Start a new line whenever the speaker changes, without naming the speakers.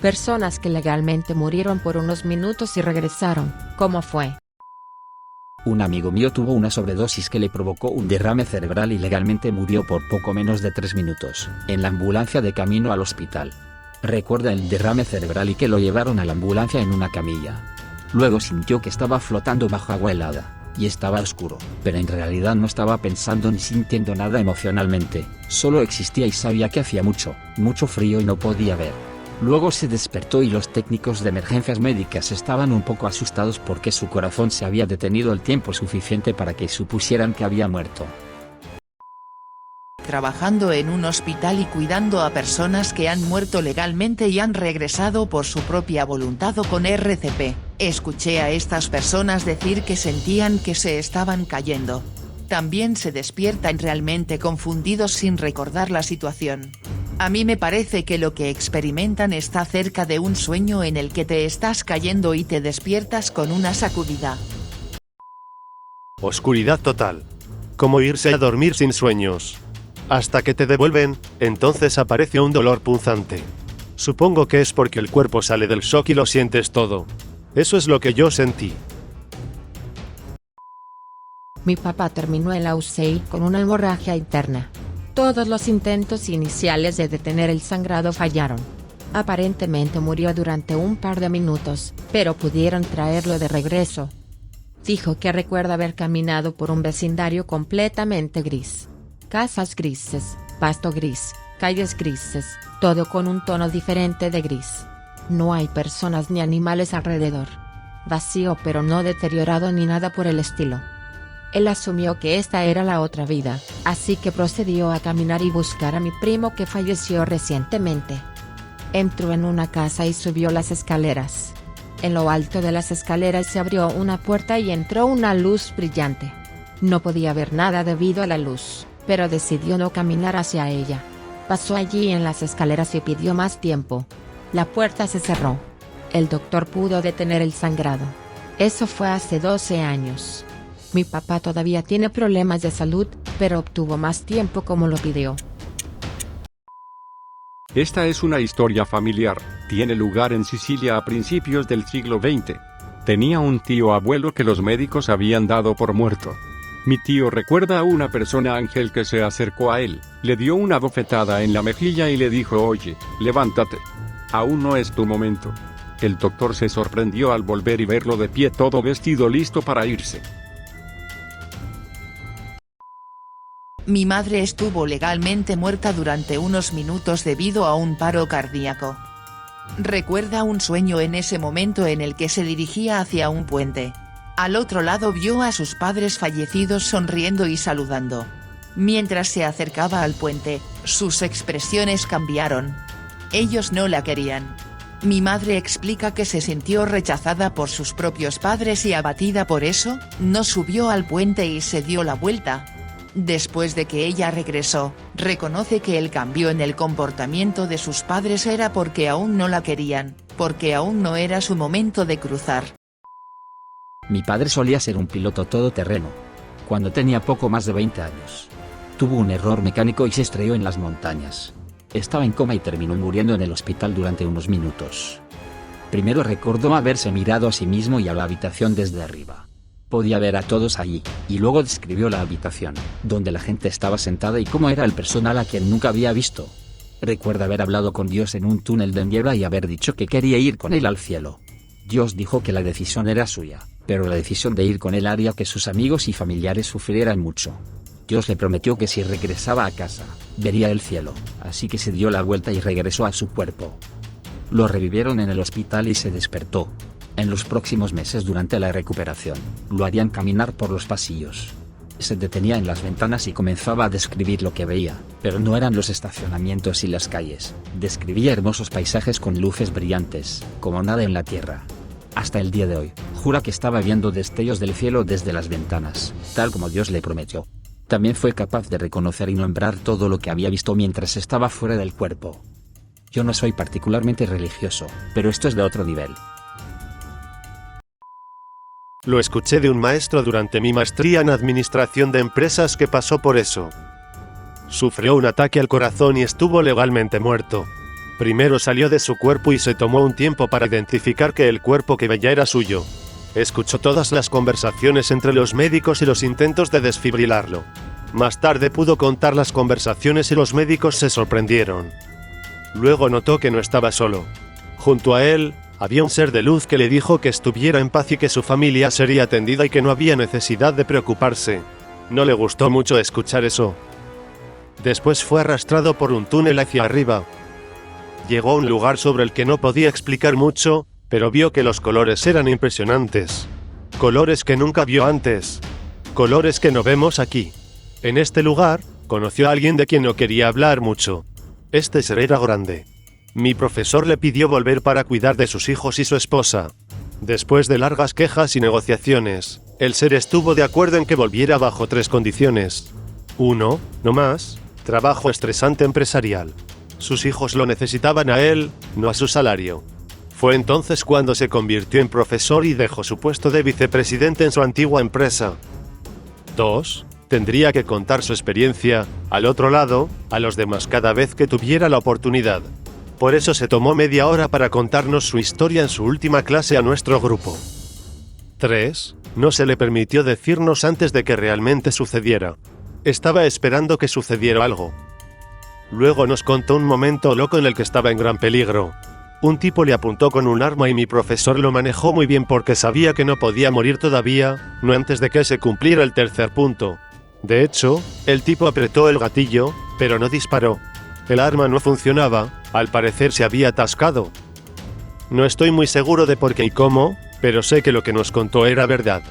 Personas que legalmente murieron por unos minutos y regresaron. ¿Cómo fue?
Un amigo mío tuvo una sobredosis que le provocó un derrame cerebral y legalmente murió por poco menos de 3 minutos, en la ambulancia de camino al hospital. Recuerda el derrame cerebral y que lo llevaron a la ambulancia en una camilla. Luego sintió que estaba flotando bajo agua helada, y estaba oscuro, pero en realidad no estaba pensando ni sintiendo nada emocionalmente, solo existía y sabía que hacía mucho frío y no podía ver. Luego se despertó y los técnicos de emergencias médicas estaban un poco asustados porque su corazón se había detenido el tiempo suficiente para que supusieran que había muerto.
Trabajando en un hospital y cuidando a personas que han muerto legalmente y han regresado por su propia voluntad o con RCP, escuché a estas personas decir que sentían que se estaban cayendo. También se despiertan realmente confundidos sin recordar la situación. A mí me parece que lo que experimentan está cerca de un sueño en el que te estás cayendo y te despiertas con una sacudida.
Oscuridad total. Como irse a dormir sin sueños. Hasta que te devuelven, entonces aparece un dolor punzante. Supongo que es porque el cuerpo sale del shock y lo sientes todo. Eso es lo que yo sentí.
Mi papá terminó en la UCI con una hemorragia interna. Todos los intentos iniciales de detener el sangrado fallaron. Aparentemente murió durante un par de minutos, pero pudieron traerlo de regreso. Dijo que recuerda haber caminado por un vecindario completamente gris. Casas grises, pasto gris, calles grises, todo con un tono diferente de gris. No hay personas ni animales alrededor. Vacío pero no deteriorado ni nada por el estilo. Él asumió que esta era la otra vida, así que procedió a caminar y buscar a mi primo que falleció recientemente. Entró en una casa y subió las escaleras. En lo alto de las escaleras se abrió una puerta y entró una luz brillante. No podía ver nada debido a la luz, pero decidió no caminar hacia ella. Pasó allí en las escaleras y pidió más tiempo. La puerta se cerró. El doctor pudo detener el sangrado. Eso fue hace 12 años. Mi papá todavía tiene problemas de salud, pero obtuvo más tiempo como lo pidió.
Esta es una historia familiar, tiene lugar en Sicilia a principios del siglo XX. Tenía un tío abuelo que los médicos habían dado por muerto. Mi tío recuerda a una persona ángel que se acercó a él, le dio una bofetada en la mejilla y le dijo: oye, levántate. Aún no es tu momento. El doctor se sorprendió al volver y verlo de pie todo vestido listo para irse.
Mi madre estuvo legalmente muerta durante unos minutos debido a un paro cardíaco. Recuerda un sueño en ese momento en el que se dirigía hacia un puente. Al otro lado vio a sus padres fallecidos sonriendo y saludando. Mientras se acercaba al puente, sus expresiones cambiaron. Ellos no la querían. Mi madre explica que se sintió rechazada por sus propios padres y abatida por eso, no subió al puente y se dio la vuelta. Después de que ella regresó, reconoce que el cambio en el comportamiento de sus padres era porque aún no la querían, porque aún no era su momento de cruzar.
Mi padre solía ser un piloto todoterreno. Cuando tenía poco más de 20 años. Tuvo un error mecánico y se estrelló en las montañas. Estaba en coma y terminó muriendo en el hospital durante unos minutos. Primero recordó haberse mirado a sí mismo y a la habitación desde arriba. Podía ver a todos allí, y luego describió la habitación, donde la gente estaba sentada y cómo era el personal a quien nunca había visto. Recuerda haber hablado con Dios en un túnel de niebla y haber dicho que quería ir con él al cielo. Dios dijo que la decisión era suya, pero la decisión de ir con él haría que sus amigos y familiares sufrieran mucho. Dios le prometió que si regresaba a casa, vería el cielo, así que se dio la vuelta y regresó a su cuerpo. Lo revivieron en el hospital y se despertó. En los próximos meses durante la recuperación, lo harían caminar por los pasillos. Se detenía en las ventanas y comenzaba a describir lo que veía, pero no eran los estacionamientos y las calles. Describía hermosos paisajes con luces brillantes, como nada en la tierra. Hasta el día de hoy, jura que estaba viendo destellos del cielo desde las ventanas, tal como Dios le prometió. También fue capaz de reconocer y nombrar todo lo que había visto mientras estaba fuera del cuerpo. Yo no soy particularmente religioso, pero esto es de otro nivel.
Lo escuché de un maestro durante mi maestría en administración de empresas que pasó por eso. Sufrió un ataque al corazón y estuvo legalmente muerto. Primero salió de su cuerpo y se tomó un tiempo para identificar que el cuerpo que veía era suyo. Escuchó todas las conversaciones entre los médicos y los intentos de desfibrilarlo. Más tarde pudo contar las conversaciones y los médicos se sorprendieron. Luego notó que no estaba solo. Junto a él, había un ser de luz que le dijo que estuviera en paz y que su familia sería atendida y que no había necesidad de preocuparse. No le gustó mucho escuchar eso. Después fue arrastrado por un túnel hacia arriba. Llegó a un lugar sobre el que no podía explicar mucho, pero vio que los colores eran impresionantes. Colores que nunca vio antes. Colores que no vemos aquí. En este lugar, conoció a alguien de quien no quería hablar mucho. Este ser era grande. Mi profesor le pidió volver para cuidar de sus hijos y su esposa. Después de largas quejas y negociaciones, el ser estuvo de acuerdo en que volviera bajo 3 condiciones. 1. No más. Trabajo estresante empresarial. Sus hijos lo necesitaban a él, no a su salario. Fue entonces cuando se convirtió en profesor y dejó su puesto de vicepresidente en su antigua empresa. 2. Tendría que contar su experiencia, al otro lado, a los demás cada vez que tuviera la oportunidad. Por eso se tomó media hora para contarnos su historia en su última clase a nuestro grupo. 3. No se le permitió decirnos antes de que realmente sucediera. Estaba esperando que sucediera algo. Luego nos contó un momento loco en el que estaba en gran peligro. Un tipo le apuntó con un arma y mi profesor lo manejó muy bien porque sabía que no podía morir todavía, no antes de que se cumpliera el 3er punto. De hecho, el tipo apretó el gatillo, pero no disparó. El arma no funcionaba, al parecer se había atascado. No estoy muy seguro de por qué y cómo, pero sé que lo que nos contó era verdad.